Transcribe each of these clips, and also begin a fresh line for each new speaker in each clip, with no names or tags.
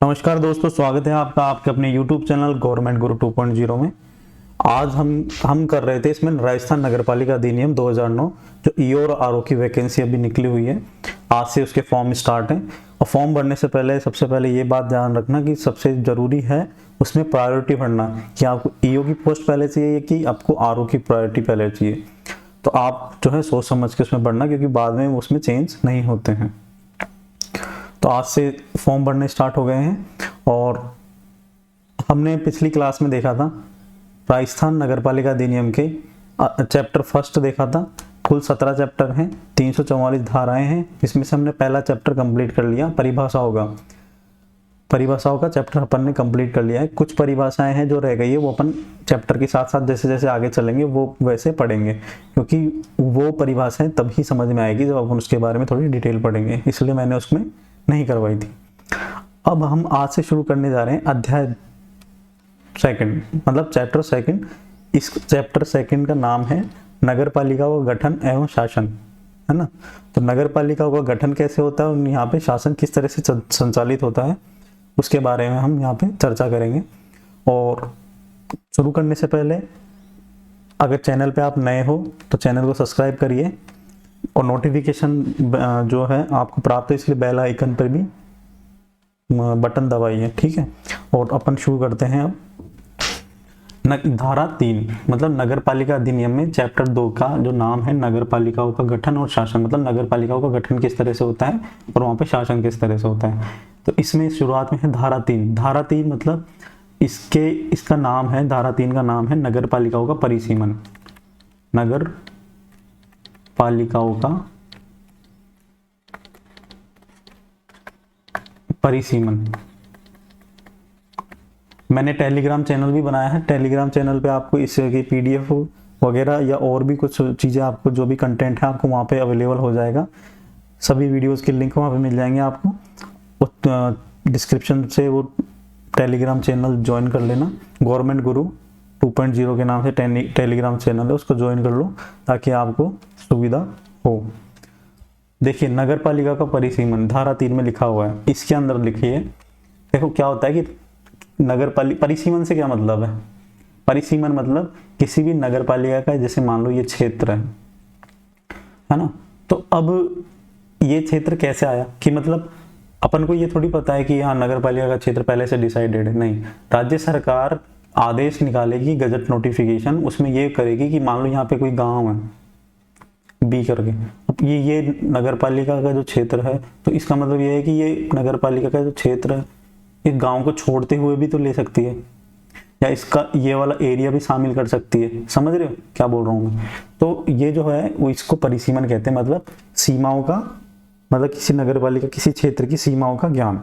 नमस्कार दोस्तों, स्वागत है आपका आपके अपने YouTube चैनल गवर्नमेंट गुरु 2.0 में। आज हम कर रहे थे इसमें राजस्थान नगरपालिका अधिनियम 2009 जो ईओ और आरओ की वैकेंसी अभी निकली हुई है। आज से उसके फॉर्म स्टार्ट हैं और फॉर्म भरने से पहले सबसे पहले ये बात ध्यान रखना कि सबसे ज़रूरी है उसमें प्रायोरिटी भरना कि आपको ईओ की पोस्ट पहले चाहिए कि आपको आरओ की प्रायोरिटी पहले चाहिए। तो आप जो है सोच समझ के उसमें भरना, क्योंकि बाद में उसमें चेंज नहीं होते हैं। तो आज से फॉर्म भरने स्टार्ट हो गए हैं और हमने पिछली क्लास में देखा था राजस्थान नगरपालिका अधिनियम के चैप्टर फर्स्ट देखा था। कुल 17 चैप्टर हैं, 344 धाराएं हैं। इसमें से हमने पहला चैप्टर कंप्लीट कर लिया, परिभाषाओं का चैप्टर अपन ने कंप्लीट कर लिया है। कुछ परिभाषाएं हैं जो रह गई है, वो अपन चैप्टर के साथ साथ जैसे जैसे आगे चलेंगे वो वैसे पढ़ेंगे, क्योंकि वो परिभाषाएं तभी समझ में आएगी जब अपन उसके बारे में थोड़ी डिटेल पढ़ेंगे, इसलिए मैंने उसमें नहीं करवाई थी। अब हम आज से शुरू करने जा रहे हैं अध्याय सेकंड, मतलब चैप्टर सेकंड। इस चैप्टर सेकंड का नाम है नगर पालिका का गठन एवं शासन, है ना। तो नगर पालिका का गठन कैसे होता है और यहाँ पे शासन किस तरह से संचालित होता है, उसके बारे में हम यहाँ पे चर्चा करेंगे। और शुरू करने से पहले अगर चैनल पे आप नए हो तो चैनल को सब्सक्राइब करिए और नोटिफिकेशन जो है आपको प्राप्त है, इसलिए बेल आइकन पर भी बटन दबाइए, ठीक है। और अपन शुरू करते हैं अब। धारा 3 मतलब नगर पालिका अधिनियम में चैप्टर 2 का जो नाम है नगर पालिकाओं का गठन और शासन, मतलब नगर पालिकाओं का गठन किस तरह से होता है और वहाँ पे शासन किस तरह से होता है। तो इसमें शुरुआत में है धारा 3। धारा 3 मतलब इसका नाम है, धारा 3 का नाम है नगर पालिकाओं का परिसीमन। नगर पालिकाओं का परिसीमन। मैंने टेलीग्राम चैनल भी बनाया है। टेलीग्राम चैनल पे आपको इसकी पीडीएफ वगैरह या और भी कुछ चीज़ें, आपको जो भी कंटेंट है आपको वहाँ पे अवेलेबल हो जाएगा। सभी वीडियोस के लिंक वहाँ पे मिल जाएंगे आपको। डिस्क्रिप्शन से वो टेलीग्राम चैनल ज्वाइन कर लेना। गवर्नमेंट गुरु 2.0 के नाम से टेलीग्राम चैनल है, उसको ज्वाइन कर लो ताकि आपको सुविधा हो। देखिए, नगर पालिका का परिसीमन धारा 3 में लिखा हुआ है। इसके अंदर लिखिए, देखो क्या होता है कि परिसीमन से क्या मतलब है। परिसीमन मतलब किसी भी नगर पालिका का, जैसे मान लो ये क्षेत्र है ना। तो अब ये क्षेत्र कैसे आया कि मतलब अपन को ये थोड़ी पता है कि यहाँ नगर पालिका का क्षेत्र पहले से डिसाइडेड है, नहीं। राज्य सरकार आदेश निकालेगी, गजट नोटिफिकेशन, उसमें ये करेगी कि मान लो यहाँ पे कोई गांव है बी करके, अब ये नगर पालिका का जो क्षेत्र है, तो इसका मतलब ये है कि ये नगर पालिका का जो क्षेत्र है इस गांव को छोड़ते हुए भी तो ले सकती है, या इसका ये वाला एरिया भी शामिल कर सकती है। समझ रहे हो क्या बोल रहा हूँ मैं। तो ये जो है वो इसको परिसीमन कहते हैं, मतलब सीमाओं का, मतलब किसी नगर पालिका किसी क्षेत्र की सीमाओं का ज्ञान,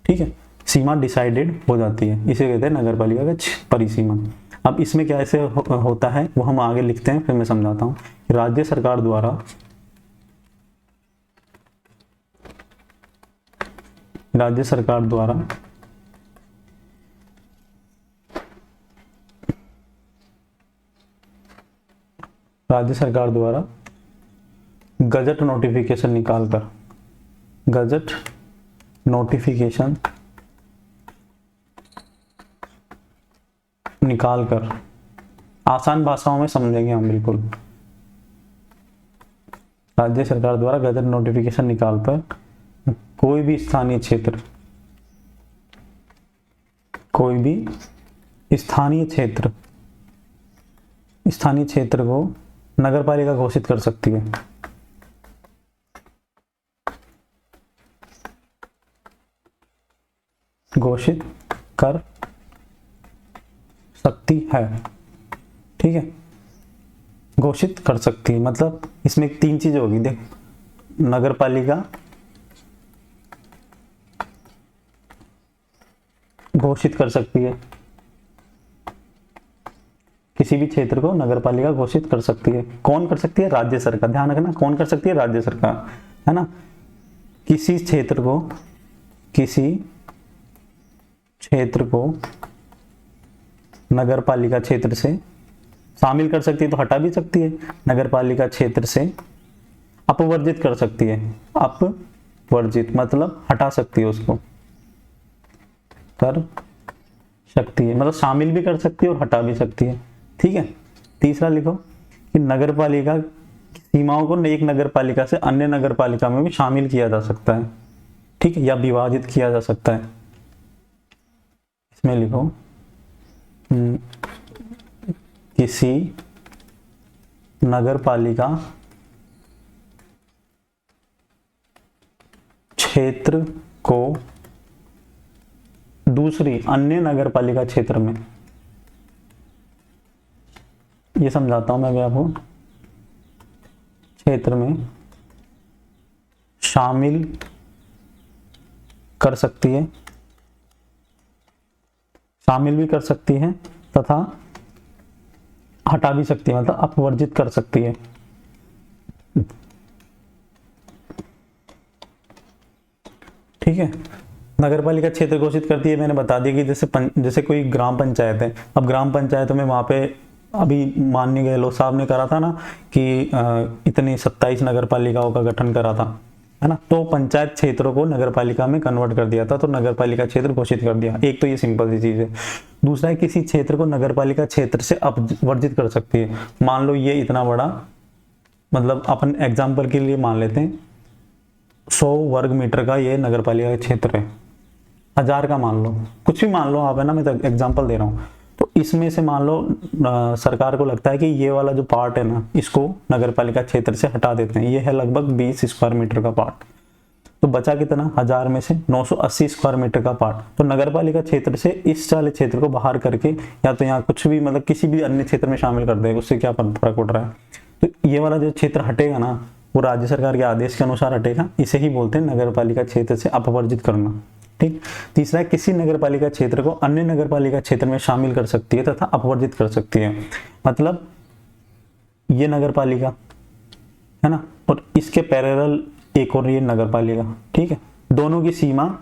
ठीक है। सीमा डिसाइडेड हो जाती है, इसे कहते हैं नगर पालिका का परिसीमन। अब इसमें क्या ऐसे होता है वो हम आगे लिखते हैं, फिर मैं समझाता हूँ। राज्य सरकार द्वारा राज्य सरकार द्वारा गजट नोटिफिकेशन निकालकर आसान भाषाओं में समझेंगे हम बिल्कुल। राज्य सरकार द्वारा गजट नोटिफिकेशन निकालकर कोई भी स्थानीय क्षेत्र को नगर पालिका घोषित कर सकती है। घोषित कर सकती है, ठीक है। घोषित कर सकती है मतलब इसमें 3 चीजें होगी। देख, नगर पालिका घोषित कर सकती है, किसी भी क्षेत्र को नगर पालिका घोषित कर सकती है। कौन कर सकती है? राज्य सरकार। ध्यान रखना, कौन कर सकती है? राज्य सरकार, है ना। किसी क्षेत्र को नगर पालिका क्षेत्र से शामिल कर सकती है, तो हटा भी सकती है। नगर पालिका क्षेत्र से अपवर्जित कर सकती है, अपवर्जित मतलब हटा सकती है उसको, कर सकती है, मतलब शामिल भी कर सकती है और हटा भी सकती है। ठीक है। तीसरा लिखो कि नगर पालिका की सीमाओं को एक नगर पालिका से अन्य नगर पालिका में भी शामिल किया जा सकता है। ठीक है, या विभाजित किया जा सकता है। इसमें लिखो किसी नगर पालिका क्षेत्र को दूसरी अन्य नगर पालिका क्षेत्र में, ये समझाता हूं मैं अभी आपको, क्षेत्र में शामिल कर सकती है, शामिल भी कर सकती है तथा हटा भी सकती है, मतलब अपवर्जित कर सकती है। ठीक है। नगर पालिका क्षेत्र घोषित करती है, मैंने बता दिया कि जैसे कोई ग्राम पंचायत है। अब ग्राम पंचायतों में वहां पे अभी माननीय गहलोत साहब ने करा था ना कि इतनी 27 नगर पालिकाओं का गठन करा था, है ना, तो पंचायत क्षेत्रों को नगर पालिका में कन्वर्ट कर दिया था, तो नगर पालिका क्षेत्र घोषित कर दिया। एक तो ये सिंपल सी चीज है। दूसरा है किसी क्षेत्र को नगर पालिका क्षेत्र से अपवर्जित कर सकती है। मान लो ये इतना बड़ा, मतलब अपन एग्जाम्पल के लिए मान लेते हैं 100 वर्ग मीटर का ये नगर पालिका क्षेत्र है, 1000 का मान लो, कुछ भी मान लो आप, है ना, मैं तो एग्जाम्पल दे रहा हूँ। तो इसमें से मान लो सरकार को लगता है कि ये वाला जो पार्ट है ना, इसको नगर पालिका क्षेत्र से हटा देते हैं। ये है लगभग 20 स्क्वायर मीटर का पार्ट, तो बचा कितना, 1000 में से 980 स्क्वायर मीटर का पार्ट। तो नगर पालिका क्षेत्र से इस वाले क्षेत्र को बाहर करके या तो यहाँ कुछ भी, मतलब किसी भी अन्य क्षेत्र में शामिल कर देगा, उससे क्या फर्क पड़ रहा है। तो ये वाला जो क्षेत्र हटेगा ना, वो राज्य सरकार के आदेश के अनुसार हटेगा। इसे ही बोलते हैं नगर पालिका क्षेत्र से अपवर्जित करना। ठीक। तीसरा है किसी नगर पालिका क्षेत्र को अन्य नगर पालिका क्षेत्र में शामिल कर सकती है तथा अपवर्जित कर सकती है। मतलब ये नगर पालिका है ना, और इसके पैरेलल एक और ये नगर पालिका। ठीक है, दोनों की सीमा,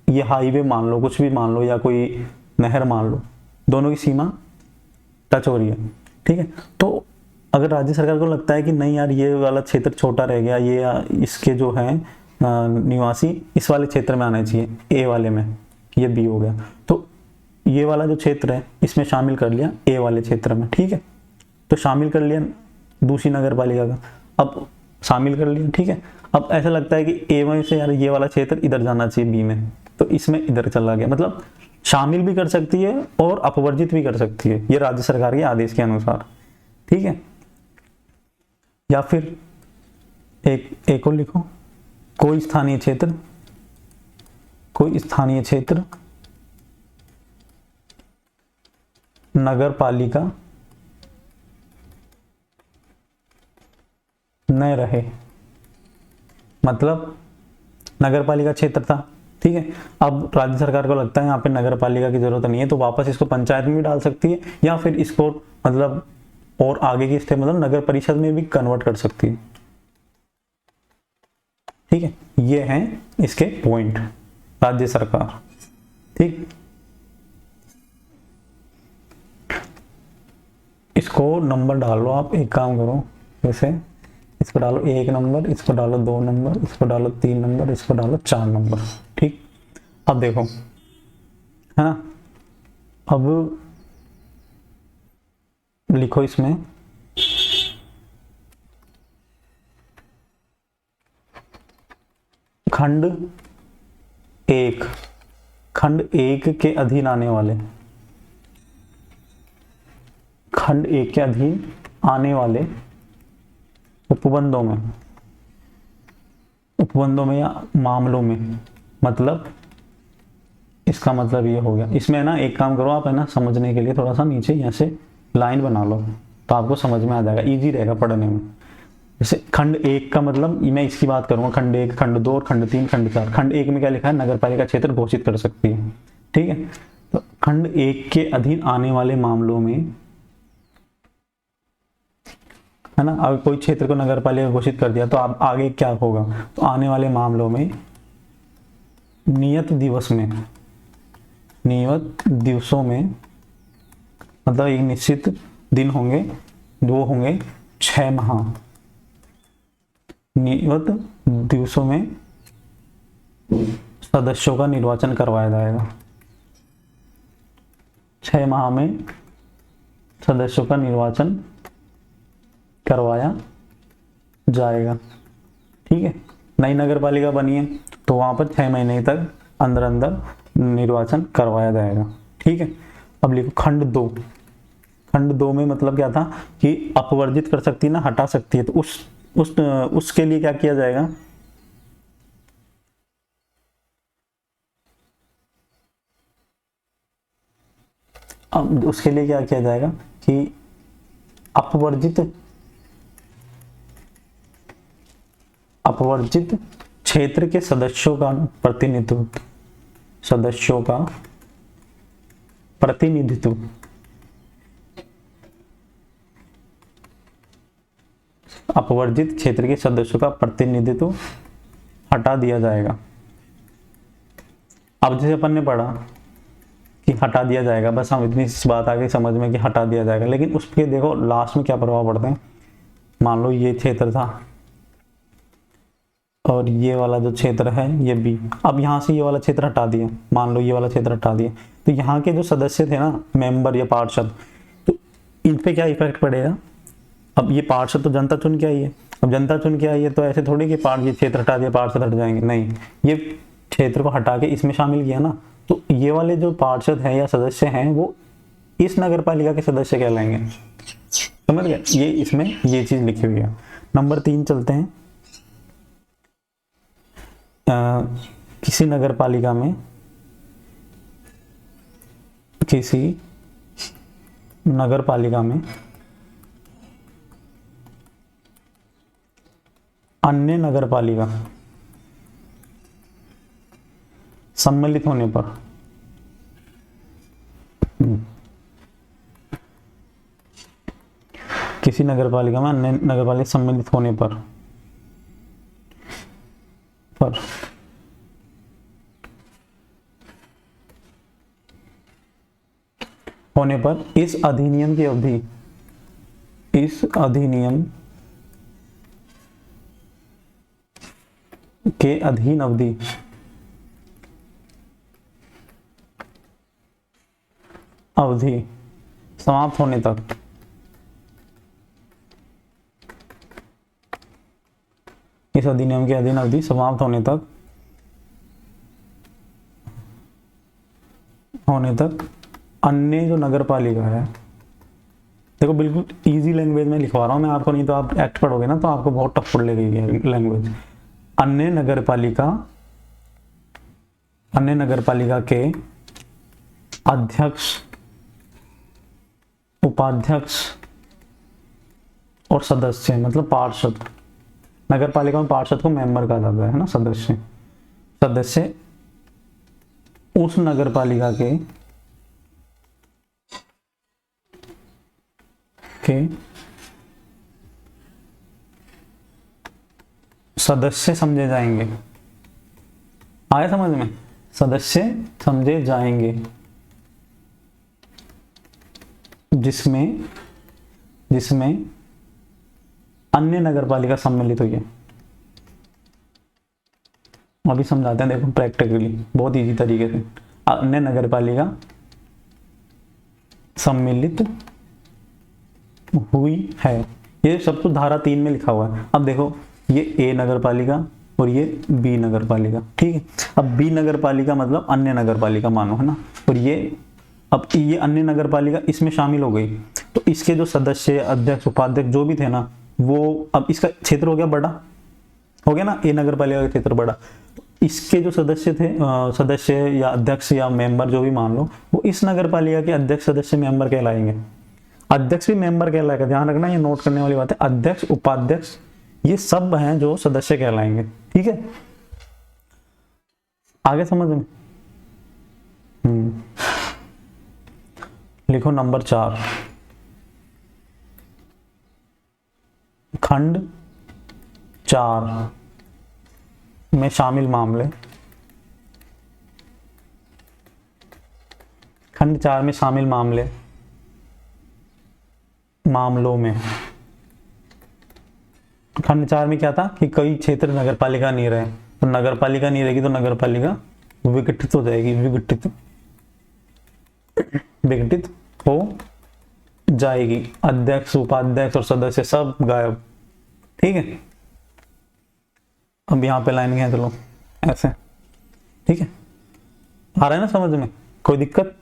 ये हाईवे मान लो, कुछ भी मान लो, या कोई नहर मान लो, दोनों की सीमा टच हो रही है। ठीक है, तो अगर राज्य सरकार को लगता है कि नहीं यार ये वाला क्षेत्र छोटा रह गया, ये इसके जो है निवासी इस वाले क्षेत्र में आना चाहिए, ए वाले में, ये बी हो गया, तो ये वाला जो क्षेत्र है इसमें शामिल कर लिया ए वाले क्षेत्र में। ठीक है, तो शामिल कर लिया दूसरी नगर पालिका का, अब शामिल कर लिया। ठीक है, अब ऐसा लगता है कि ए में से यार ये वाला क्षेत्र इधर जाना चाहिए बी में, तो इसमें इधर चला गया। मतलब शामिल भी कर सकती है और अपवर्जित भी कर सकती है, ये राज्य सरकार के आदेश के अनुसार। ठीक है, या फिर एक और लिखो, कोई स्थानीय क्षेत्र नगर पालिका न रहे। मतलब नगर पालिका क्षेत्र था, ठीक है, अब राज्य सरकार को लगता है यहाँ पे नगर पालिका की जरूरत नहीं है, तो वापस इसको पंचायत में भी डाल सकती है, या फिर इसको मतलब और आगे की स्टेप मतलब नगर परिषद में भी कन्वर्ट कर सकती है। ठीक है, ये हैं इसके पॉइंट, राज्य सरकार। ठीक, इसको नंबर डाल लो आप, एक काम करो, जैसे इसको डालो 1 नंबर, इसको डालो 2 नंबर, इसको डालो 3 नंबर, इसको डालो 4 नंबर। ठीक, अब देखो, है ना, अब लिखो इसमें खंड 1 के अधीन आने वाले, खंड 1 के अधीन आने वाले उपबंधों में या मामलों में, मतलब इसका मतलब ये हो गया। इसमें ना एक काम करो आप, है ना, समझने के लिए थोड़ा सा नीचे यहाँ से लाइन बना लो, तो आपको समझ में आ जाएगा, इजी रहेगा पढ़ने में। जैसे खंड 1 का मतलब, मैं इसकी बात करूंगा, खंड 1, खंड 2 और खंड 3, खंड 4। खंड 1 में क्या लिखा है, नगर पालिका क्षेत्र घोषित कर सकती है। ठीक है, तो खंड 1 के अधीन आने वाले मामलों में, है ना, अगर कोई क्षेत्र को नगर पालिका घोषित कर दिया तो अब आगे क्या होगा, तो आने वाले मामलों में नियत दिवसों में, मतलब एक निश्चित दिन होंगे, वो होंगे 6 माह, नियत दिवसों में सदस्यों का निर्वाचन करवाया जाएगा। 6 माह में सदस्यों का निर्वाचन करवाया जाएगा। ठीक है, नई नगर पालिका बनी है तो वहां पर 6 महीने तक अंदर अंदर निर्वाचन करवाया जाएगा। ठीक है, अब लिखो खंड 2। खंड 2 में मतलब क्या था कि अपवर्जित कर सकती है ना, हटा सकती है, तो उसके लिए क्या किया जाएगा, अब उसके लिए क्या किया जाएगा कि अपवर्जित क्षेत्र के सदस्यों का प्रतिनिधित्व, अपवर्जित क्षेत्र के सदस्यों का प्रतिनिधित्व हटा दिया जाएगा। अब जैसे अपन ने पढ़ा कि हटा दिया जाएगा, बस हम इतनी सी बात आ गई समझ में कि हटा दिया जाएगा, लेकिन उसके देखो लास्ट में क्या प्रभाव पड़ते हैं। मान लो ये क्षेत्र था और ये वाला जो क्षेत्र है ये बी, अब यहाँ से ये वाला क्षेत्र हटा दिया, मान लो ये वाला क्षेत्र हटा दिया, तो यहाँ के जो सदस्य थे ना, मेंबर या पार्षद, तो इन पे क्या इफेक्ट पड़ेगा। अब ये पार्षद तो जनता चुन के आई है, अब जनता चुन के आई है तो ऐसे थोड़ी कि ये क्षेत्र हटा दिया पार्षद हट जाएंगे, नहीं, ये क्षेत्र को हटा के इसमें शामिल किया ना, तो ये वाले जो पार्षद हैं या सदस्य हैं वो इस नगर पालिका के सदस्य कहलाएंगे। समझ गए, ये इसमें ये चीज लिखी हुई है। नंबर 3 चलते हैं। किसी नगर पालिका में अन्य नगर पालिका सम्मिलित होने पर किसी नगर पालिका में अन्य नगर पालिका सम्मिलित होने पर इस अधिनियम की अवधि, इस अधिनियम के अधीन अवधि समाप्त होने तक इस अधिनियम के अधीन अवधि समाप्त होने तक अन्य जो नगर पालिका है, देखो बिल्कुल इजी लैंग्वेज में लिखवा रहा हूं मैं आपको, नहीं तो आप एक्ट पढ़ोगे ना तो आपको बहुत टफ पड़ लगेगी लैंग्वेज। अन्य नगर पालिका के अध्यक्ष, उपाध्यक्ष और सदस्य, मतलब पार्षद, नगर पालिका में पार्षद को मेंबर कहा जाता है ना, सदस्य उस नगर पालिका के सदस्य समझे जाएंगे। आया समझ में, सदस्य समझे जाएंगे जिसमें अन्य नगर पालिका सम्मिलित हुई है। अभी समझाते हैं, देखो प्रैक्टिकली बहुत इजी तरीके से। अन्य नगर पालिका सम्मिलित हुई है, ये सब कुछ धारा 3 में लिखा हुआ है। अब देखो ये ए नगर पालिका और ये बी नगर पालिका, ठीक है। अब बी नगर पालिका मतलब अन्य नगर पालिका मानो, है ना, और ये अब ये अन्य नगर पालिका इसमें शामिल हो गई, तो इसके जो सदस्य, अध्यक्ष, उपाध्यक्ष जो भी थे ना, वो अब इसका क्षेत्र हो गया बड़ा, हो गया ना, ए नगर पालिका का क्षेत्र बड़ा, इसके जो सदस्य थे, सदस्य या अध्यक्ष या मेंबर जो भी मान लो, वो इस नगर पालिका के अध्यक्ष, सदस्य, मेंबर कहलाएंगे। अध्यक्ष भी मेंबर कहलाएगा, ध्यान रखना, ये नोट करने वाली बात है। अध्यक्ष, उपाध्यक्ष ये सब हैं जो सदस्य कहलाएंगे, ठीक है। आगे समझ में। लिखो नंबर 4, खंड 4 में शामिल मामले, खंड 4 में शामिल मामलों में, खंड 4 में क्या था कि कई क्षेत्र नगर पालिका नहीं रहे, तो नगर पालिका नहीं रहेगी तो नगर पालिका विघटित हो जाएगी, विघटित हो जाएगी। अध्यक्ष, उपाध्यक्ष और सदस्य सब गायब। ठीक है, अब यहाँ पे लाइन खींच लो ऐसे। ठीक है, आ रहा है ना समझ में? कोई दिक्कत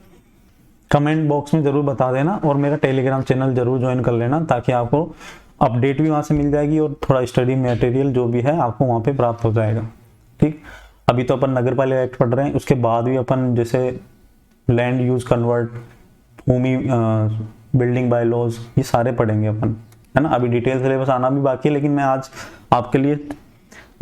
कमेंट बॉक्स में जरूर बता देना, और मेरा टेलीग्राम चैनल जरूर ज्वाइन कर लेना, ताकि आपको अपडेट भी वहां से मिल जाएगी और थोड़ा स्टडी मटेरियल जो भी है आपको वहां पे प्राप्त हो जाएगा। ठीक, अभी तो अपन नगर पालिका एक्ट पढ़ रहे हैं, उसके बाद भी अपन जैसे लैंड यूज कन्वर्ट, भूमि बिल्डिंग बाय लॉज, ये सारे पढ़ेंगे अपन, है ना। अभी डिटेल सिलेबस आना भी बाकी है, लेकिन मैं आज आपके लिए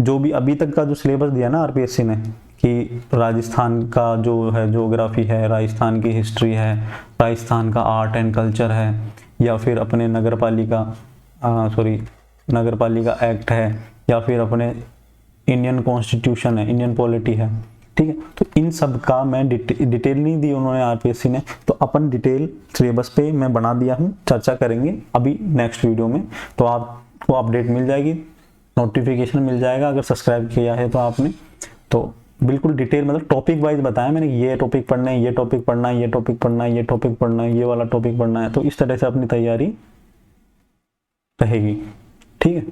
जो भी अभी तक का जो सिलेबस दिया ना आरपीएससी ने, कि राजस्थान का जो है ज्योग्राफी है, राजस्थान की हिस्ट्री है, राजस्थान का आर्ट एंड कल्चर है, या फिर अपने नगर पालिका एक्ट है, या फिर अपने इंडियन कॉन्स्टिट्यूशन है, इंडियन पॉलिटी है। ठीक है, तो इन सब का मैं डिटेल नहीं दी उन्होंने आरपीएससी ने, तो अपन डिटेल सिलेबस पे मैं बना दिया हूँ, चर्चा करेंगे अभी नेक्स्ट वीडियो में। तो आपको अपडेट मिल जाएगी, नोटिफिकेशन मिल जाएगा अगर सब्सक्राइब किया है तो आपने। तो बिल्कुल डिटेल, मतलब टॉपिक वाइज बताया मैंने, ये टॉपिक पढ़ना है, ये टॉपिक पढ़ना है, ये टॉपिक पढ़ना है, ये टॉपिक पढ़ना है, ये वाला टॉपिक पढ़ना है। तो इस तरह से अपनी तैयारी रहेगी। ठीक है,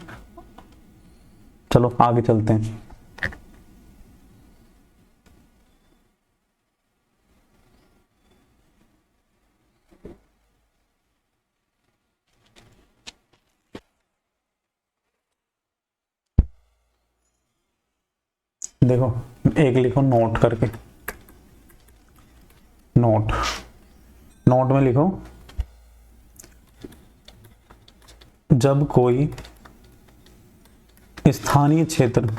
चलो आगे चलते हैं। देखो, एक लिखो नोट करके, नोट में लिखो, जब कोई स्थानीय क्षेत्र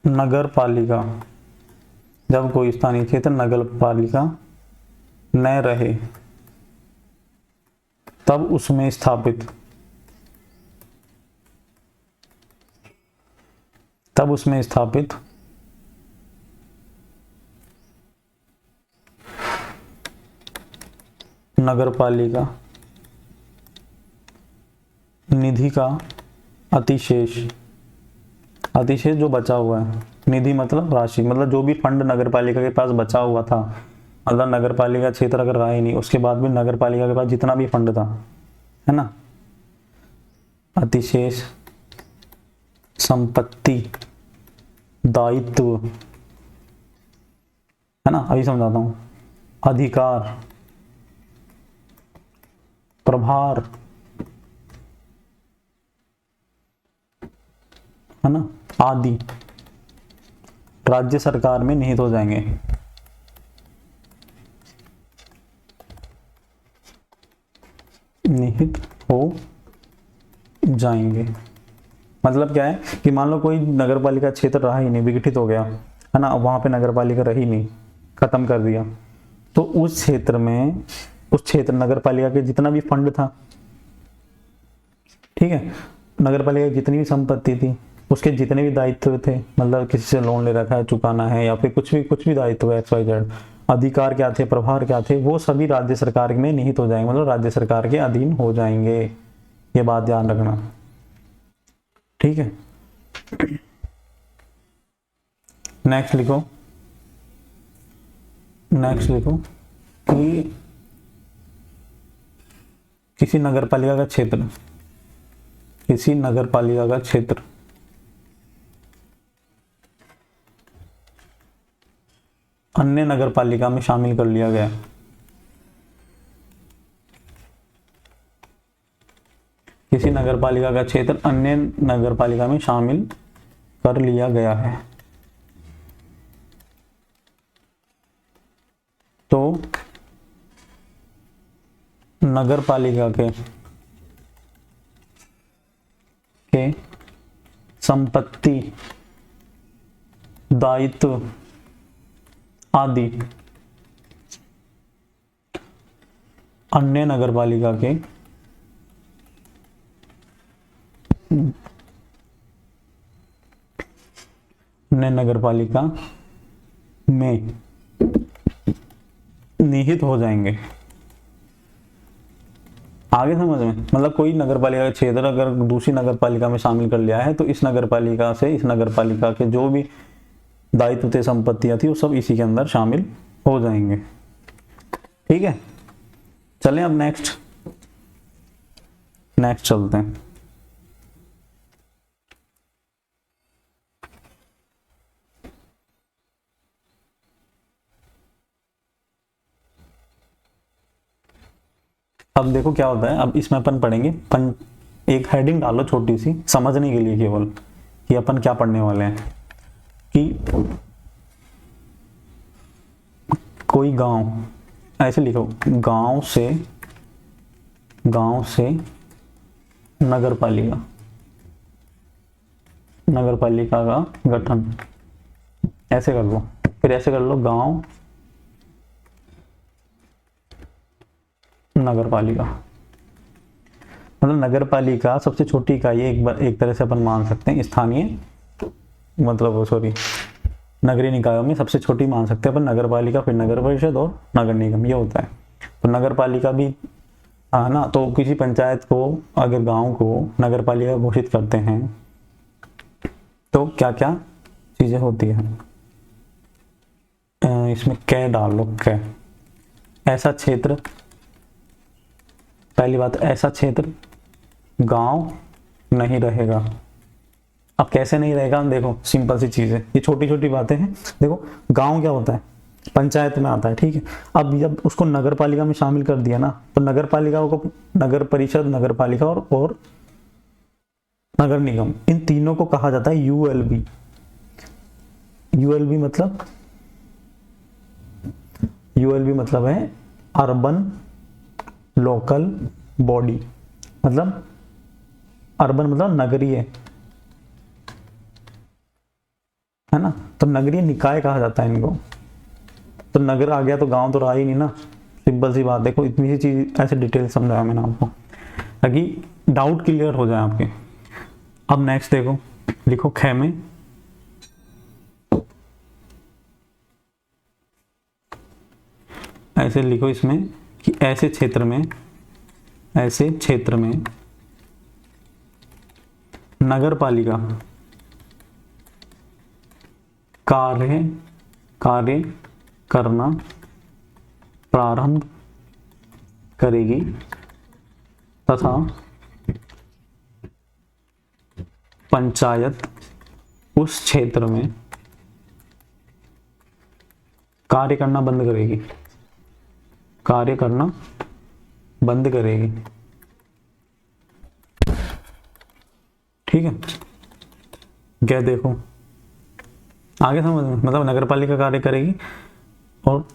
नगर पालिका, जब कोई स्थानीय क्षेत्र नगर पालिका न रहे, तब उसमें स्थापित नगरपालिका निधि का अतिशेष जो बचा हुआ है, निधि मतलब राशि, मतलब जो भी फंड नगरपालिका के पास बचा हुआ था, मतलब नगरपालिका क्षेत्र अगर रहा ही नहीं, उसके बाद भी नगरपालिका के पास जितना भी फंड था, है ना, अतिशेष संपत्ति, दायित्व, है ना, अभी समझाता हूं, अधिकार, प्रभार, है ना, आदि राज्य सरकार में निहित हो जाएंगे। मतलब क्या है कि मान लो कोई नगरपालिका क्षेत्र रहा ही नहीं, विघटित हो गया, है ना, वहां पे नगरपालिका रही नहीं, खत्म कर दिया, तो उस क्षेत्र नगरपालिका के जितना भी फंड था, ठीक है, नगरपालिका की जितनी भी संपत्ति थी, उसके जितने भी दायित्व थे, मतलब किसी से लोन ले रखा है, चुकाना है, या फिर कुछ भी दायित्व है, XYZ, अधिकार क्या थे, प्रभार क्या थे, वो सभी राज्य सरकार में निहित हो जाएंगे, मतलब राज्य सरकार के अधीन हो जाएंगे। ये बात ध्यान रखना, ठीक है। नेक्स्ट लिखो कि किसी नगरपालिका का क्षेत्र अन्य नगरपालिका में शामिल कर लिया गया। किसी नगरपालिका का क्षेत्र अन्य नगरपालिका में शामिल कर लिया गया है, तो नगरपालिका के संपत्ति, दायित्व आदि अन्य नगरपालिका में निहित हो जाएंगे। आगे समझ में, मतलब कोई नगर पालिका का क्षेत्र अगर दूसरी नगर पालिका में शामिल कर लिया है तो इस नगर पालिका से इस नगर पालिका के जो भी दायित्व थे, संपत्तियां थी, वो सब इसी के अंदर शामिल हो जाएंगे। ठीक है, चलें अब नेक्स्ट चलते हैं। अब देखो क्या होता है, अब इसमें अपन पढ़ेंगे एक हेडिंग डालो छोटी सी समझने के लिए केवल कि अपन क्या पढ़ने वाले हैं, कि कोई गांव, ऐसे लिखो, गांव से नगर पालिका का गठन, ऐसे कर लो, फिर ऐसे कर लो, गांव नगर पालिका, मतलब नगर पालिका सबसे छोटी इकाई है, एक तरह से अपन मान सकते हैं स्थानीय, मतलब सॉरी नगरीय निकायों में सबसे छोटी मान सकते हैं अपन नगर पालिका, फिर नगर परिषद और नगर निगम, ये होता है। तो नगर पालिका भी है ना, तो किसी पंचायत को अगर गांव को नगर पालिका घोषित करते हैं तो क्या क्या चीजें होती है, इसमें कै डाल लो, कै, ऐसा क्षेत्र, पहली बात ऐसा क्षेत्र गांव नहीं रहेगा। अब कैसे नहीं रहेगा, देखो सिंपल सी चीज है, ये छोटी छोटी बातें हैं। देखो गांव क्या होता है, पंचायत में आता है, ठीक है। अब जब उसको नगर पालिका में शामिल कर दिया ना, तो नगर पालिका को नगर परिषद, नगर पालिका और नगर निगम, इन तीनों को कहा जाता है यूएलबी। यूएलबी मतलब है अर्बन लोकल बॉडी, मतलब अर्बन मतलब नगरीय, है ना, तो नगरीय निकाय कहा जाता है इनको। तो नगर आ गया तो गांव तो रहा ही नहीं ना, सिंपल सी बात। देखो इतनी सी चीज ऐसे डिटेल समझाया मैंने आपको ताकि डाउट क्लियर हो जाए आपके। अब नेक्स्ट देखो, लिखो ख में ऐसे लिखो इसमें कि ऐसे क्षेत्र में नगर पालिका कार्य करना प्रारंभ करेगी तथा पंचायत उस क्षेत्र में कार्य करना बंद करेगी। ठीक है, क्या देखो आगे समझ में, मतलब नगर पालिका कार्य करेगी और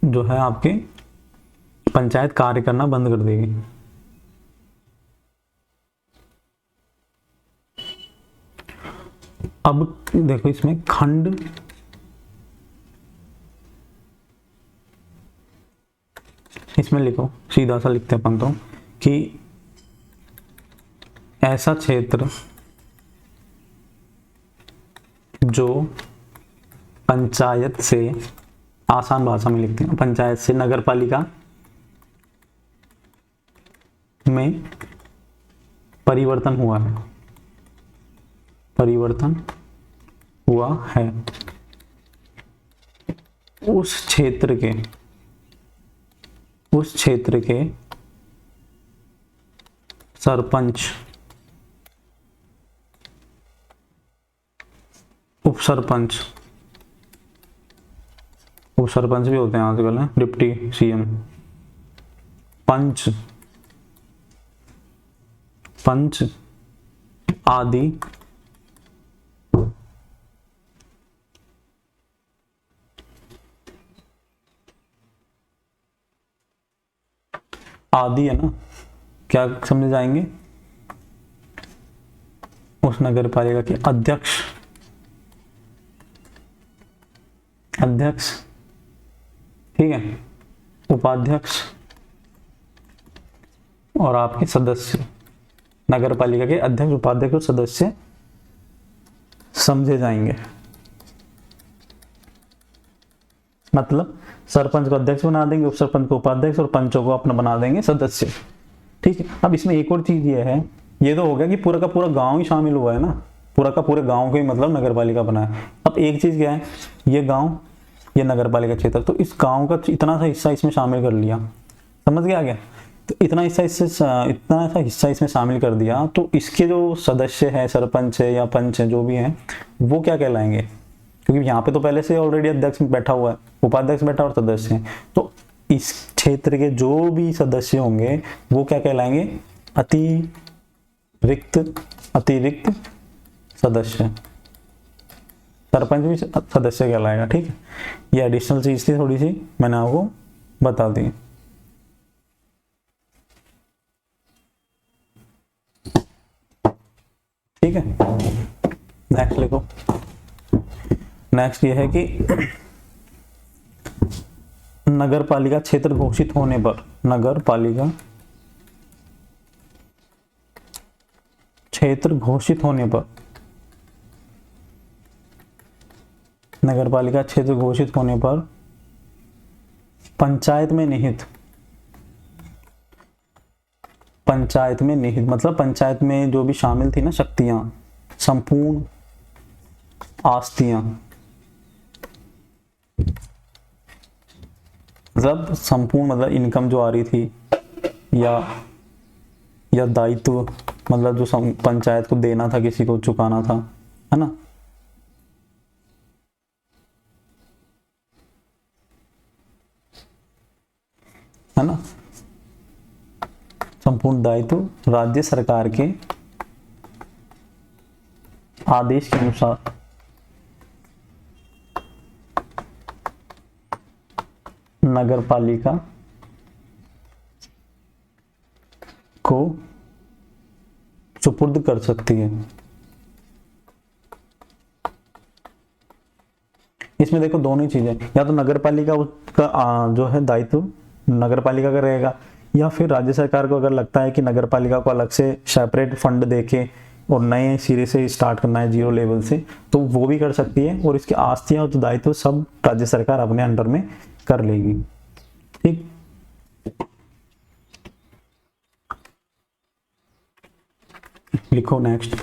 जो है आपके पंचायत कार्य करना बंद कर देगी। अब देखो इसमें खंड, इसमें लिखो सीधा सा लिखते हैं अपन तो कि ऐसा क्षेत्र जो पंचायत से, आसान भाषा में लिखते हैं, पंचायत से नगर पालिका में परिवर्तन हुआ है, उस क्षेत्र के सरपंच, उप सरपंच भी होते हैं आजकल, है डिप्टी सीएम, पंच आदि है ना, क्या समझे जाएंगे, उस नगर पालिका के अध्यक्ष, ठीक है, उपाध्यक्ष और आपके सदस्य, नगर पालिका के अध्यक्ष, उपाध्यक्ष और सदस्य समझे जाएंगे। मतलब सरपंच को अध्यक्ष बना देंगे, उप सरपंच को उपाध्यक्ष और पंचों को अपना बना देंगे सदस्य। ठीक है। अब इसमें एक और चीज ये है, ये तो हो गया कि पूरा का पूरा गांव ही शामिल हुआ है ना, पूरा का पूरे गांव को ही मतलब नगर पालिका बना है। अब एक चीज क्या है, ये गांव, ये नगर पालिका क्षेत्र, तो इस गांव का इतना सा हिस्सा इसमें शामिल कर लिया, समझ गया क्या? तो इतना सा हिस्सा इसमें शामिल कर दिया, तो इसके जो सदस्य है, सरपंच है या पंच है, जो भी है, वो क्या कहलाएंगे? क्योंकि यहाँ पे तो पहले से ऑलरेडी अध्यक्ष बैठा हुआ है, उपाध्यक्ष बैठा और सदस्य हैं, तो इस क्षेत्र के जो भी सदस्य होंगे वो क्या कहलाएंगे? अतिरिक्त सदस्य। सरपंच भी सदस्य कहलाएगा, ठीक है। ये एडिशनल चीज थी थोड़ी सी, मैंने आपको बता दी। ठीक है, नेक्स्ट लिखो। नेक्स्ट ये है कि नगर पालिका क्षेत्र घोषित होने पर, नगर पालिका क्षेत्र घोषित होने पर, नगर पालिका क्षेत्र घोषित होने पर पंचायत में निहित मतलब पंचायत में जो भी शामिल थी ना शक्तियां, संपूर्ण आस्तियां, मतलब संपूर्ण मतलब इनकम जो आ रही थी या दायित्व, मतलब जो पंचायत को देना था, किसी को चुकाना था, है ना, संपूर्ण दायित्व राज्य सरकार के आदेश के अनुसार नगर पालिका को सुपुर्द कर सकती है। इसमें देखो दोनों ही चीजें, या तो नगर पालिका का जो है दायित्व नगर पालिका का रहेगा, या फिर राज्य सरकार को अगर लगता है कि नगर पालिका को अलग से सेपरेट फंड देके और नए सिरे से स्टार्ट करना है जीरो लेवल से, तो वो भी कर सकती है, और इसकी आस्तियां और दायित्व सब राज्य सरकार अपने अंडर में कर लेगी। ठीक, लिखो नेक्स्ट।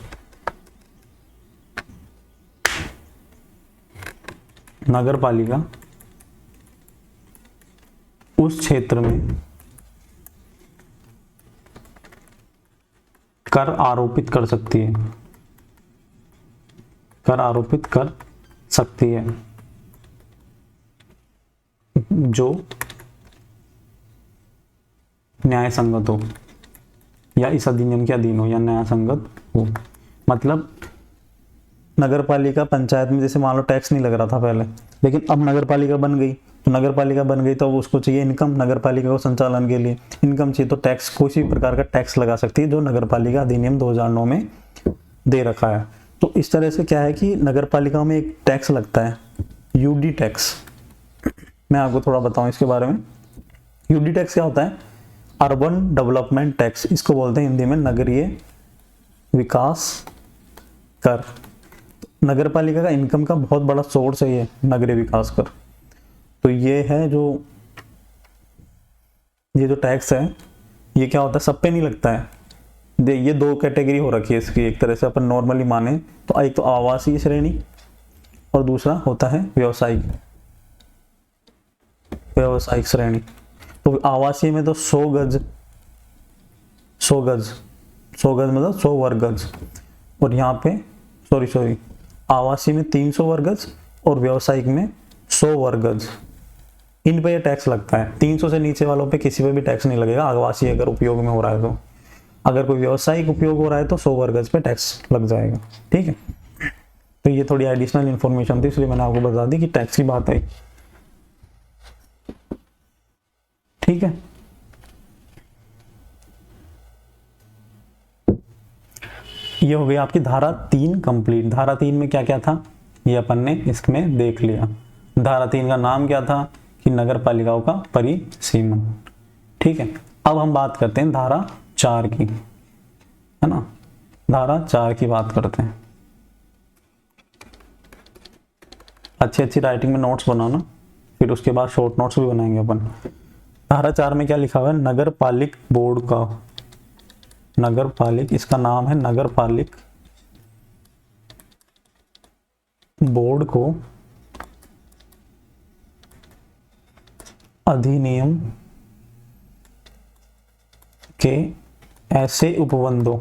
नगर पालिका उस क्षेत्र में कर आरोपित कर सकती है, कर आरोपित कर सकती है जो न्याय संगत हो, या इस अधिनियम के अधीन हो, या न्याय संगत हो। मतलब नगर पालिका पंचायत में जैसे मान लो टैक्स नहीं लग रहा था पहले, लेकिन अब नगर पालिका बन गई, तो नगर पालिका बन गई तो उसको चाहिए इनकम, नगर पालिका को संचालन के लिए इनकम चाहिए, तो टैक्स कोई भी प्रकार का टैक्स लगा सकती है, जो नगर पालिका अधिनियम 2009 में दे रखा है। तो इस तरह से क्या है कि नगर पालिका में एक टैक्स लगता है, यूडी टैक्स। मैं आपको थोड़ा बताऊं इसके बारे में। यूडी टैक्स क्या होता है? अर्बन डेवलपमेंट टैक्स, इसको बोलते हैं हिंदी में नगरीय विकास कर। नगर पालिका का इनकम का बहुत बड़ा सोर्स है ये नगरीय विकास कर। तो ये है ये जो टैक्स है, ये क्या होता है, सब पे नहीं लगता है। ये दो कैटेगरी हो रखी है इसकी, एक तरह से अपन नॉर्मली माने तो एक तो आवासीय श्रेणी और दूसरा होता है व्यावसायिक श्रेणी। तो आवासीय में तो 100 गज मतलब 100 वर्ग गज, और यहाँ पे सॉरी आवासीय में 300 वर्ग गज और व्यावसायिक में 100 वर्ग गज, इन पे ये टैक्स लगता है। 300 से नीचे वालों पे किसी पे भी टैक्स नहीं लगेगा, आवासीय अगर उपयोग में हो रहा है तो। अगर कोई व्यावसायिक उपयोग हो रहा है तो 100 वर्ग गज पे टैक्स लग जाएगा। ठीक है, तो ये थोड़ी एडिशनल इन्फॉर्मेशन थी, इसलिए मैंने आपको बता दी कि टैक्स की बात आई। ठीक है, ये हो गई आपकी धारा 3 कंप्लीट। धारा 3 में क्या क्या था ये अपन ने इसमें देख लिया। धारा 3 का नाम क्या था कि नगर पालिकाओं का परिसीमन। ठीक है, अब हम बात करते हैं धारा 4 की, है ना। धारा 4 की बात करते हैं। अच्छी राइटिंग में नोट्स बनाना, फिर उसके बाद शॉर्ट नोट्स भी बनाएंगे अपन। धारा 4 में क्या लिखा हुआ है? नगर पालिक बोर्ड का नगर पालिक, इसका नाम है नगर पालिक बोर्ड को अधिनियम के ऐसे उपबंधों,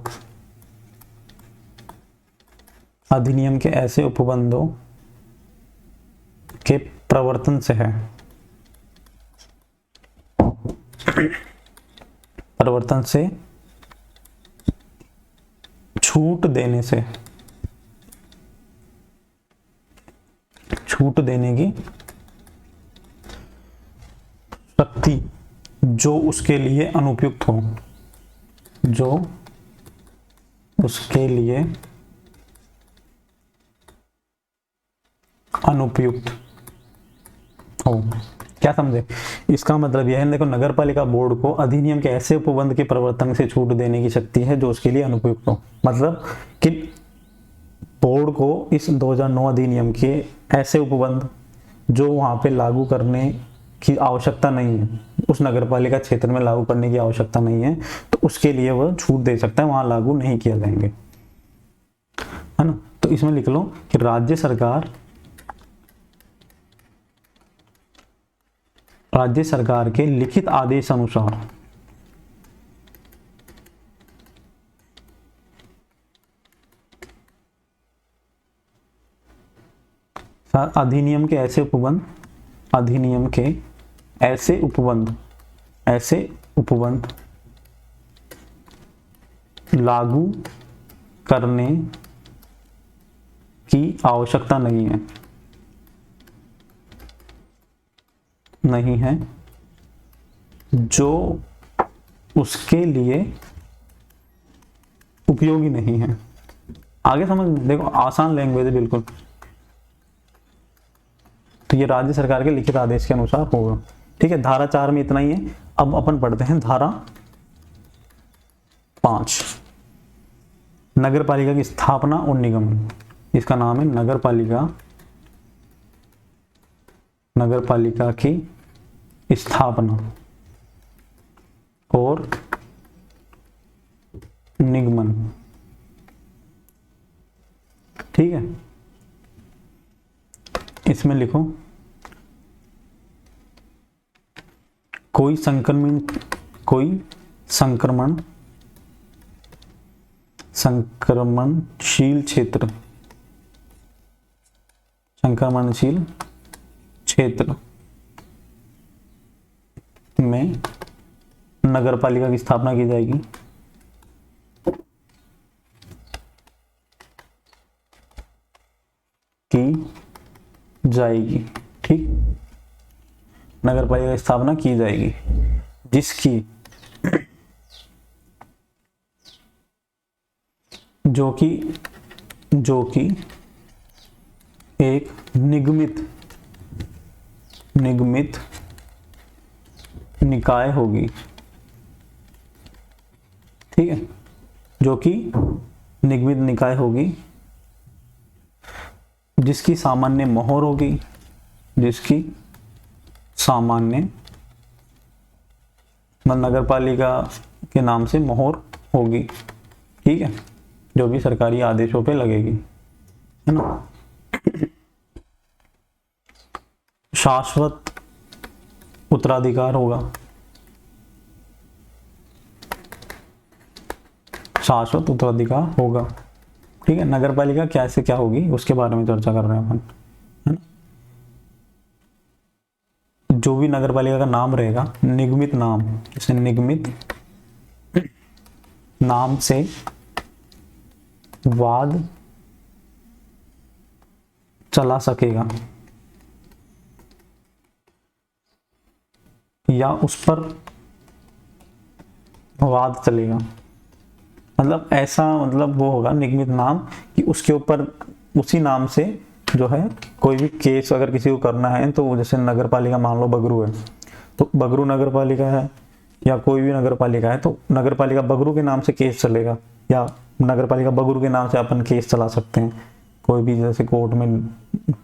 अधिनियम के ऐसे उपबंधों के प्रवर्तन से है, प्रवर्तन से, छूट देने से, छूट देने की शक्ति जो उसके लिए अनुपयुक्त हो, जो उसके लिए अनुपयुक्त हो। क्या समझे? इसका मतलब यह है, देखो, नगर पालिका बोर्ड को अधिनियम के ऐसे उपबंध के प्रवर्तन से छूट देने की शक्ति है जो उसके लिए अनुपयुक्त हो। मतलब कि बोर्ड को इस 2009 अधिनियम के ऐसे उपबंध जो वहां पे लागू करने की आवश्यकता नहीं है, उस नगर पालिका क्षेत्र में लागू करने की आवश्यकता नहीं है, तो उसके लिए वह छूट दे सकता है, वहां लागू नहीं किया जाएंगे, है ना। तो इसमें लिख लो कि राज्य सरकार के लिखित आदेश अनुसार अधिनियम के ऐसे उपबंध, अधिनियम के ऐसे उपबंध लागू करने की आवश्यकता नहीं है, जो उसके लिए उपयोगी नहीं है। आगे समझ, देखो आसान लैंग्वेज है बिल्कुल। तो ये राज्य सरकार के लिखित आदेश के अनुसार होगा। ठीक है, धारा 4 में इतना ही है। अब अपन पढ़ते हैं धारा 5, नगर पालिका की स्थापना और निगमन। इसका नाम है नगर पालिका की स्थापना और निगमन। ठीक है, इसमें लिखो कोई संक्रमणशील क्षेत्र में नगर पालिका की स्थापना की जाएगी। ठीक, नगर पालिका की स्थापना की जाएगी जिसकी जो कि एक निगमित निकाय होगी। ठीक है, जो कि निगमित निकाय होगी, जिसकी सामान्य मोहर होगी, जिसकी सामान्य नगर पालिका के नाम से मोहर होगी। ठीक है, जो भी सरकारी आदेशों पे लगेगी, है ना। शाश्वत उत्तराधिकार होगा, शाश्वत उत्तराधिकार होगा। ठीक है, नगर पालिका क्या से क्या होगी उसके बारे में चर्चा कर रहे हैं अपन, है ना। जो भी नगर पालिका का नाम रहेगा, निगमित नाम, जैसे निगमित नाम से वाद चला सकेगा या उस पर वाद चलेगा। मतलब ऐसा, मतलब वो होगा निगमित नाम कि उसके ऊपर उसी नाम से जो है कोई भी केस अगर किसी को करना है, तो जैसे नगर पालिका मान लो बगरू है, तो बगरू नगर पालिका है या कोई भी नगर पालिका है, तो नगर पालिका बगरू के नाम से केस चलेगा, या नगर पालिका बगरू के नाम से अपन केस चला सकते हैं। कोई भी जैसे कोर्ट में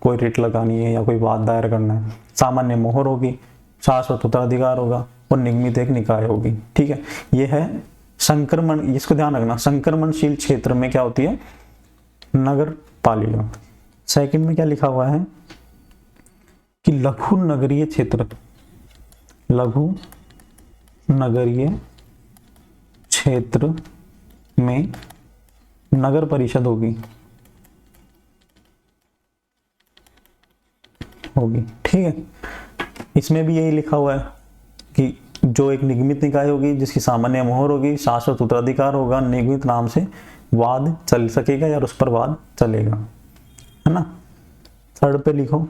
कोई रिट लगानी है या कोई वाद दायर करना है। सामान्य मोहर होगी, शाश्वत उत्तराधिकार होगा और निगमित एक निकाय होगी। ठीक है, ये है संक्रमण, इसको ध्यान रखना, संक्रमणशील क्षेत्र में क्या होती है, नगर पालिका। सेकंड में क्या लिखा हुआ है कि लघु नगरीय क्षेत्र, लघु नगरीय क्षेत्र में नगर परिषद होगी, ठीक है। इसमें भी यही लिखा हुआ है कि जो एक निगमित निकाय होगी जिसकी सामान्य मोहर होगी, शाश्वत उत्तराधिकार होगा, निगमित नाम से वाद चल सकेगा या उस पर वाद चलेगा, है ना। थर्ड पे लिखो,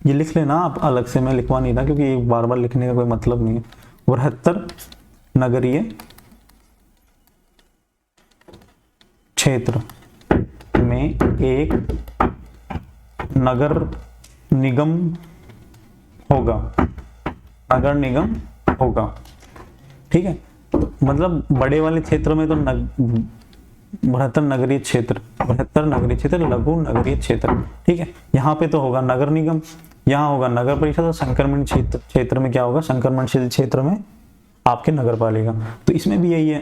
ये लिख लेना आप अलग से, मैं लिखवा नहीं रहा क्योंकि ये बार बार लिखने का कोई मतलब नहीं है। बृहत्तर नगरीय क्षेत्र में एक नगर निगम होगा, नगर निगम होगा, ठीक है। मतलब बड़े वाले क्षेत्र में तो बृहत्तर नगरीय क्षेत्र, बृहत्तर नगरीय क्षेत्र, लघु नगरीय क्षेत्र, ठीक है। यहाँ पे तो होगा नगर निगम, यहाँ होगा नगर परिषद, और संक्रमण क्षेत्र में क्या होगा, संक्रमणशील क्षेत्र में आपके नगर पालिका। तो इसमें भी यही है,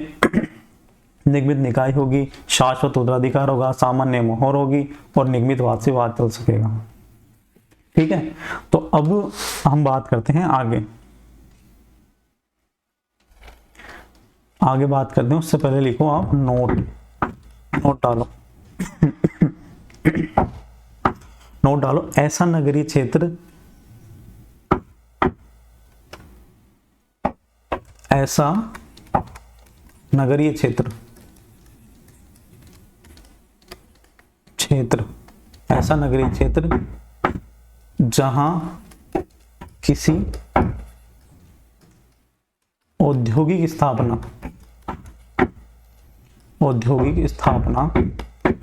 निगमित निकाय होगी, शाश्वत उत्तराधिकार होगा, सामान्य मोहर होगी और निगमित वाद से वाद चल सकेगा, ठीक है। तो अब हम बात करते हैं आगे बात करते हैं। उससे पहले लिखो आप नोट डालो नोट डालो। ऐसा नगरीय क्षेत्र, ऐसा नगरीय क्षेत्र, ऐसा नगरीय क्षेत्र जहां किसी औद्योगिक स्थापना,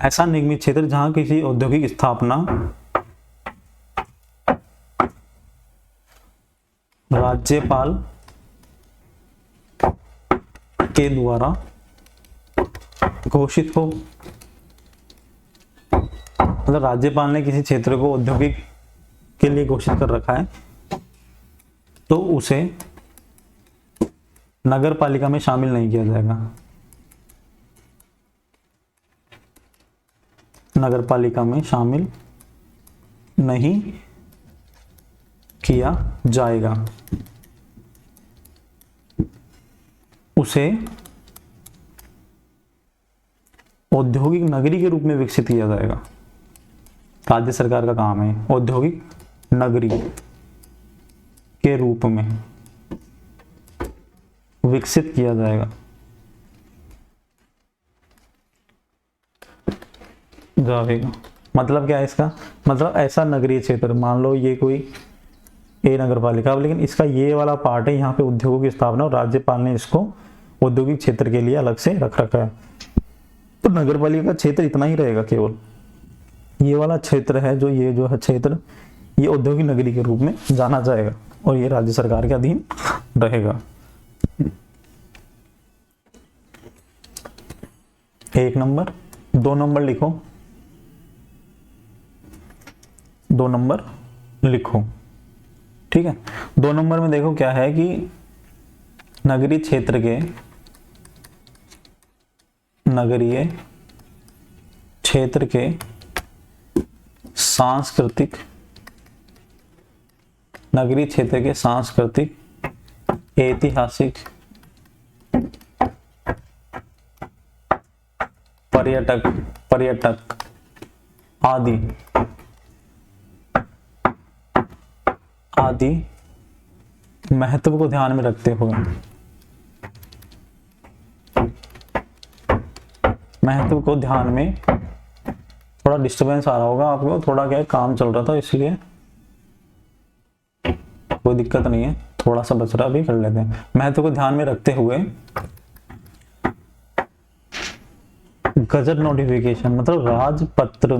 ऐसा निगमित क्षेत्र जहां किसी औद्योगिक स्थापना राज्यपाल के द्वारा घोषित हो। मतलब राज्यपाल ने किसी क्षेत्र को औद्योगिक के लिए घोषित कर रखा है तो उसे नगर पालिका में शामिल नहीं किया जाएगा, नगर पालिका में शामिल नहीं किया जाएगा, उसे औद्योगिक नगरी के रूप में विकसित किया जाएगा। राज्य सरकार का काम है औद्योगिक नगरी के रूप में विकसित किया जाएगा। मतलब क्या है इसका, मतलब ऐसा नगरीय क्षेत्र, मान लो ये कोई ए नगर पालिका, लेकिन इसका ये वाला पार्ट है, यहाँ पे उद्योगों की स्थापना और राज्यपाल ने इसको औद्योगिक क्षेत्र के लिए अलग से रख रखा है। तो नगर पालिका का क्षेत्र इतना ही रहेगा, केवल ये वाला क्षेत्र है जो ये जो है क्षेत्र, ये औद्योगिक नगरी के रूप में जाना जाएगा और ये राज्य सरकार के अधीन रहेगा। एक नंबर, 2 नंबर लिखो, 2 नंबर लिखो, ठीक है। 2 नंबर में देखो क्या है कि नगरीय क्षेत्र के सांस्कृतिक, नगरीय क्षेत्र के सांस्कृतिक, ऐतिहासिक, पर्यटक आदि महत्व को ध्यान में रखते हुए, महत्व को ध्यान में, थोड़ा डिस्टरबेंस आ रहा होगा आपको, थोड़ा क्या है काम चल रहा था इसलिए, कोई दिक्कत नहीं है, थोड़ा सा बच रहा भी कर लेते हैं। महत्व को ध्यान में रखते हुए गजट नोटिफिकेशन, मतलब राजपत्र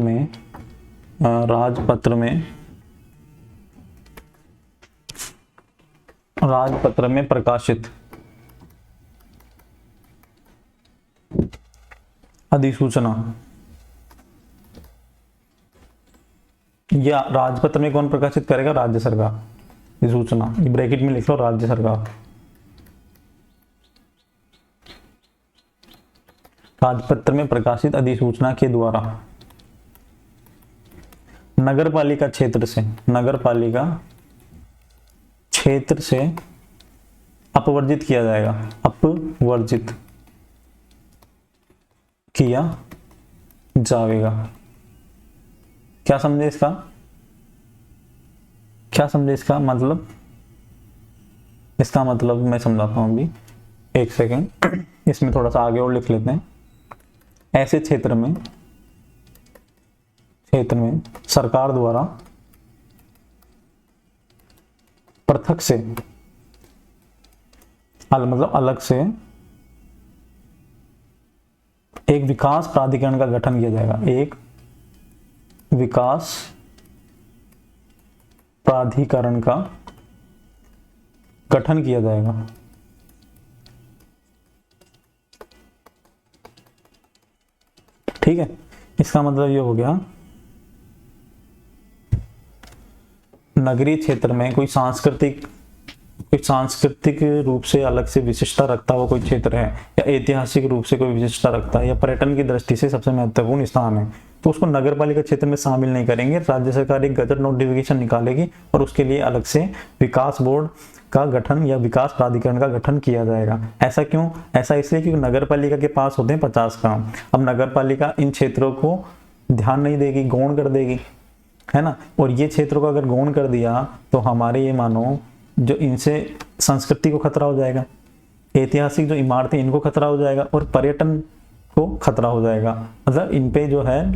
में प्रकाशित अधिसूचना, या राजपत्र में कौन प्रकाशित करेगा, राज्य सरकार, अधिसूचना, ब्रैकेट में लिख लो राज्य सरकार, राजपत्र में प्रकाशित अधिसूचना के द्वारा नगरपालिका क्षेत्र से अपवर्जित किया जाएगा, अपवर्जित किया जाएगा। क्या समझे इसका मतलब? इसका मतलब मैं समझाता हूं अभी, एक सेकेंड, इसमें थोड़ा सा आगे और लिख लेते हैं। ऐसे क्षेत्र में सरकार द्वारा पृथक से मतलब अलग से एक विकास प्राधिकरण का गठन किया जाएगा, एक विकास प्राधिकरण का गठन किया जाएगा। ठीक है, इसका मतलब ये हो गया, नगरीय क्षेत्र में कोई सांस्कृतिक रूप से अलग से विशिष्टता रखता हुआ कोई क्षेत्र है, या ऐतिहासिक रूप से कोई विशिष्टता रखता है, या पर्यटन की दृष्टि से सबसे महत्वपूर्ण स्थान है, तो उसको नगरपालिका क्षेत्र में शामिल नहीं करेंगे। राज्य सरकार एक गजट नोटिफिकेशन निकालेगी और उसके लिए अलग से विकास बोर्ड का गठन या विकास प्राधिकरण का गठन किया जाएगा। ऐसा क्यों? ऐसा इसलिए क्योंकि नगरपालिका के पास होते हैं 50 काम। अब नगरपालिका इन क्षेत्रों को ध्यान नहीं देगी, गौण कर देगी, है ना। और ये क्षेत्रों को अगर गौण कर दिया तो हमारे ये मानो जो इनसे संस्कृति को खतरा हो जाएगा, ऐतिहासिक जो इमारतें इनको खतरा हो जाएगा, और पर्यटन को खतरा हो जाएगा। मतलब इन पे जो है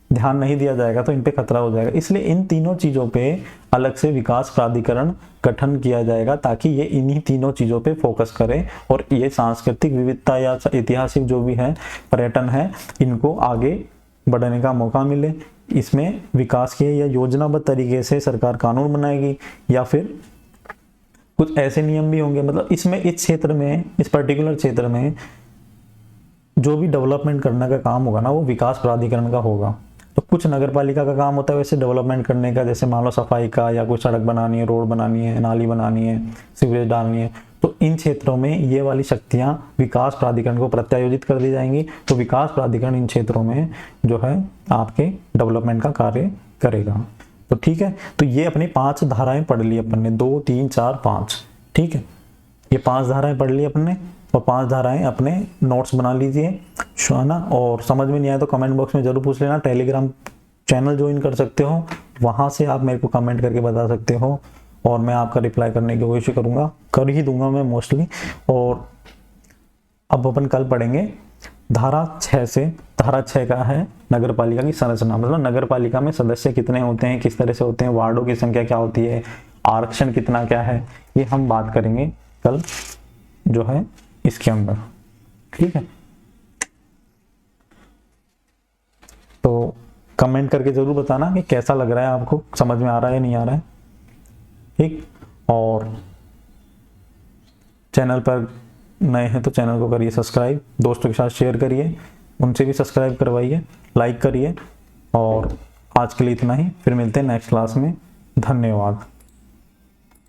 ध्यान नहीं दिया जाएगा तो इन पे खतरा हो जाएगा। इसलिए इन तीनों चीजों पे अलग से विकास प्राधिकरण गठन किया जाएगा, ताकि ये इन्हीं तीनों चीजों पे फोकस करे और ये सांस्कृतिक विविधता या ऐतिहासिक जो भी है, पर्यटन है, इनको आगे बढ़ने का मौका मिले। इसमें विकास के या योजनाबद्ध तरीके से सरकार कानून बनाएगी, या फिर कुछ ऐसे नियम भी होंगे। मतलब इसमें इस क्षेत्र में, इस पर्टिकुलर क्षेत्र में जो भी डेवलपमेंट करने का काम होगा ना, वो विकास प्राधिकरण का होगा। तो कुछ नगरपालिका का काम होता है वैसे डेवलपमेंट करने का, जैसे मान लो सफाई का, या कोई सड़क बनानी है, रोड बनानी है, नाली बनानी है, सीवरेज डालनी है, तो इन क्षेत्रों में ये वाली शक्तियां विकास प्राधिकरण को प्रत्यायोजित कर दी जाएंगी। तो विकास प्राधिकरण इन क्षेत्रों में जो है आपके डेवलपमेंट का कार्य करेगा। तो ठीक है, तो ये अपनी 5 धाराएं पढ़ ली अपन ने, 2, 3, 4, 5। ठीक है, ये 5 धाराएं पढ़ ली अपन ने, और 5 धाराएं अपने नोट्स बना लीजिए, है ना। और समझ में नहीं आया तो कमेंट बॉक्स में जरूर पूछ लेना। टेलीग्राम चैनल ज्वाइन कर सकते हो, वहां से आप मेरे को कमेंट करके बता सकते हो, और मैं आपका रिप्लाई करने की कोशिश करूंगा, कर ही दूंगा मैं मोस्टली। और अब अपन कल पढ़ेंगे धारा 6 से। धारा 6 का है नगरपालिका की संरचना, मतलब नगरपालिका में सदस्य कितने होते हैं, किस तरह से होते हैं, वार्डों की संख्या क्या होती है, आरक्षण कितना क्या है, ये हम बात करेंगे कल जो है इसके अंदर। ठीक है, तो कमेंट करके जरूर बताना कि कैसा लग रहा है आपको, समझ में आ रहा है या नहीं आ रहा है। ठीक, और चैनल पर नए हैं तो चैनल को करिए सब्सक्राइब, दोस्तों के साथ शेयर करिए, उनसे भी सब्सक्राइब करवाइए, लाइक करिए। और आज के लिए इतना ही, फिर मिलते हैं नेक्स्ट क्लास में। धन्यवाद।